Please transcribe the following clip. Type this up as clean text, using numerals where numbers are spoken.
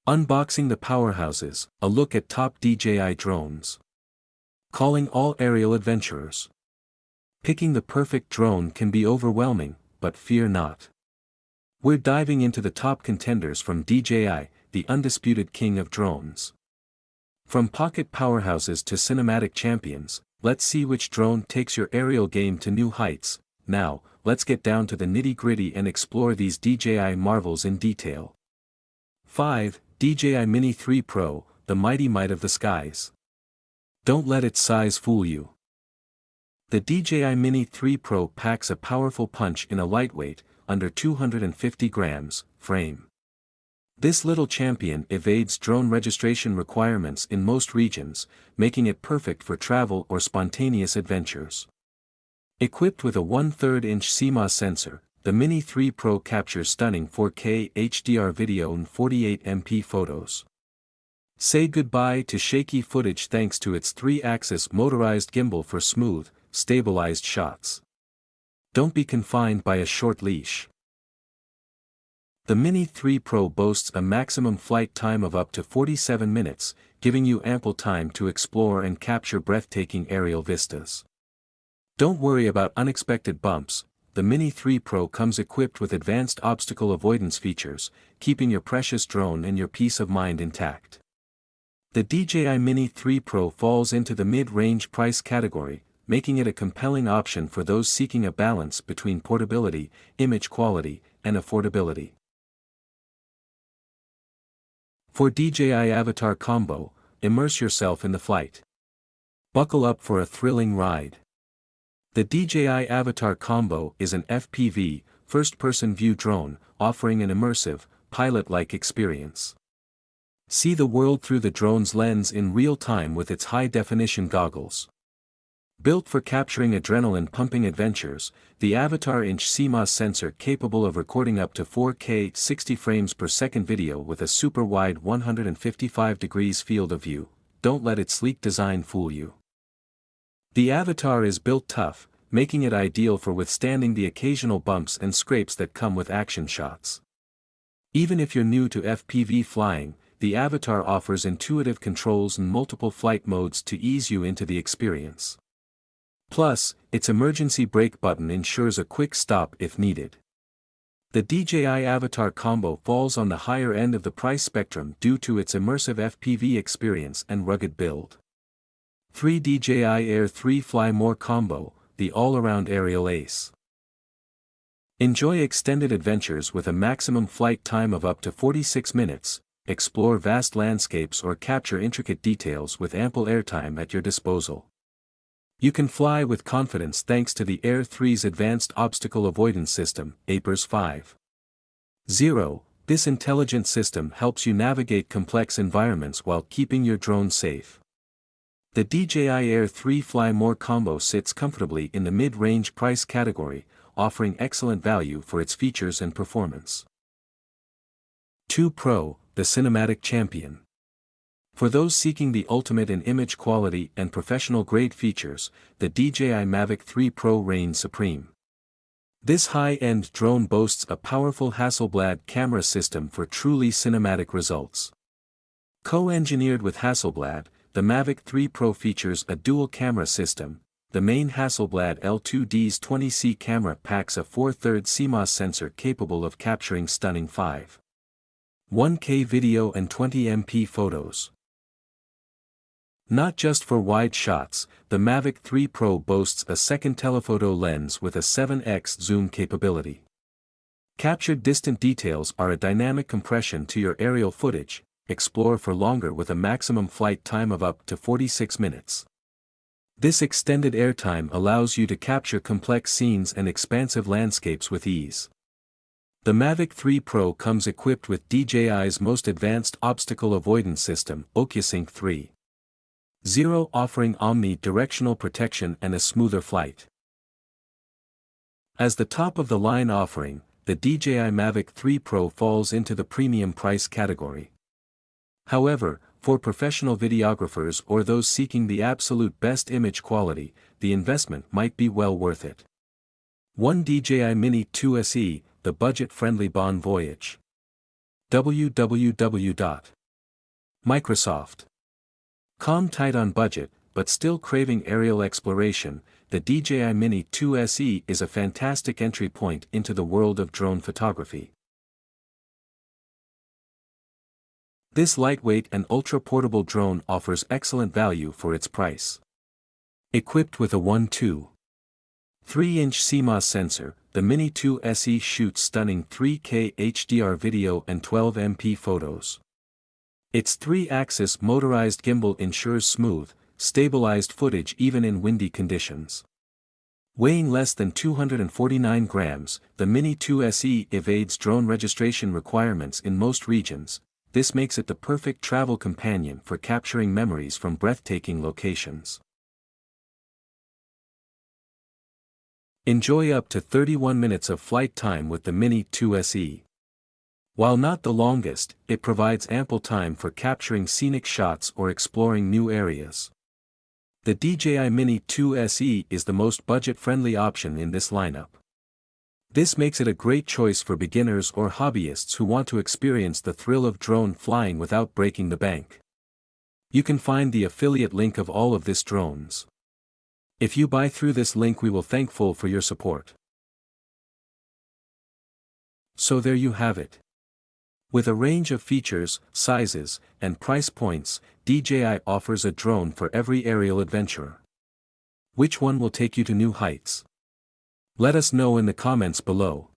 Unboxing the powerhouses, a look at top DJI drones. Calling all aerial adventurers. Picking the perfect drone can be overwhelming, but fear not. We're diving into the top contenders from DJI, the undisputed king of drones. From pocket powerhouses to cinematic champions, let's see which drone takes your aerial game to new heights. Now, let's get down to the nitty-gritty and explore these DJI marvels in detail. 5. DJI Mini 3 Pro, the mighty might of the skies. Don't let its size fool you. The DJI Mini 3 Pro packs a powerful punch in a lightweight, under 250 grams, frame. This little champion evades drone registration requirements in most regions, making it perfect for travel or spontaneous adventures. Equipped with a 1/3-inch CMOS sensor, the Mini 3 Pro captures stunning 4K HDR video and 48MP photos. Say goodbye to shaky footage thanks to its 3-axis motorized gimbal for smooth, stabilized shots. Don't be confined by a short leash. The Mini 3 Pro boasts a maximum flight time of up to 47 minutes, giving you ample time to explore and capture breathtaking aerial vistas. Don't worry about unexpected bumps. The Mini 3 Pro comes equipped with advanced obstacle avoidance features, keeping your precious drone and your peace of mind intact. The DJI Mini 3 Pro falls into the mid-range price category, making it a compelling option for those seeking a balance between portability, image quality, and affordability. For DJI Avatar Combo, immerse yourself in the flight. Buckle up for a thrilling ride. The DJI Avatar Combo is an FPV, first-person view drone, offering an immersive, pilot-like experience. See the world through the drone's lens in real time with its high-definition goggles. Built for capturing adrenaline-pumping adventures, the Avatar-inch CMOS sensor capable of recording up to 4K 60 frames per second video with a super-wide 155 degrees field of view. Don't let its sleek design fool you. The Avatar is built tough, making it ideal for withstanding the occasional bumps and scrapes that come with action shots. Even if you're new to FPV flying, the Avatar offers intuitive controls and multiple flight modes to ease you into the experience. Plus, its emergency brake button ensures a quick stop if needed. The DJI Avatar Combo falls on the higher end of the price spectrum due to its immersive FPV experience and rugged build. 3 DJI Air 3 Fly More Combo, the all-around aerial ace. Enjoy extended adventures with a maximum flight time of up to 46 minutes, explore vast landscapes or capture intricate details with ample airtime at your disposal. You can fly with confidence thanks to the Air 3's advanced obstacle avoidance system, APRS 5.0. This intelligent system helps you navigate complex environments while keeping your drone safe. The DJI Air 3 Fly More Combo sits comfortably in the mid-range price category, offering excellent value for its features and performance. 2 Pro, the cinematic champion. For those seeking the ultimate in image quality and professional-grade features, the DJI Mavic 3 Pro reigns supreme. This high-end drone boasts a powerful Hasselblad camera system for truly cinematic results. Co-engineered with Hasselblad, the Mavic 3 Pro features a dual camera system. The main Hasselblad L2D's 20C camera packs a 4/3 CMOS sensor capable of capturing stunning 5.1K video and 20MP photos. Not just for wide shots, the Mavic 3 Pro boasts a second telephoto lens with a 7x zoom capability. Captured distant details are a dynamic compression to your aerial footage. Explore for longer with a maximum flight time of up to 46 minutes. This extended airtime allows you to capture complex scenes and expansive landscapes with ease. The Mavic 3 Pro comes equipped with DJI's most advanced obstacle avoidance system, OcuSync 3.0, offering omni-directional protection and a smoother flight. As the top-of-the-line offering, the DJI Mavic 3 Pro falls into the premium price category. However, for professional videographers or those seeking the absolute best image quality, the investment might be well worth it. 1 DJI Mini 2 SE, the budget-friendly bon voyage. www.dji-mini.com Microsoft. Calm, tight on budget, but still craving aerial exploration, the DJI Mini 2 SE is a fantastic entry point into the world of drone photography. This lightweight and ultra-portable drone offers excellent value for its price. Equipped with a 1.23-inch CMOS sensor, the Mini 2 SE shoots stunning 3K HDR video and 12MP photos. Its 3-axis motorized gimbal ensures smooth, stabilized footage even in windy conditions. Weighing less than 249 grams, the Mini 2 SE evades drone registration requirements in most regions. This makes it the perfect travel companion for capturing memories from breathtaking locations. Enjoy up to 31 minutes of flight time with the Mini 2 SE. While not the longest, it provides ample time for capturing scenic shots or exploring new areas. The DJI Mini 2 SE is the most budget-friendly option in this lineup. This makes it a great choice for beginners or hobbyists who want to experience the thrill of drone flying without breaking the bank. You can find the affiliate link of all of these drones. If you buy through this link, we will thankful for your support. So there you have it. With a range of features, sizes, and price points, DJI offers a drone for every aerial adventurer. Which one will take you to new heights? Let us know in the comments below.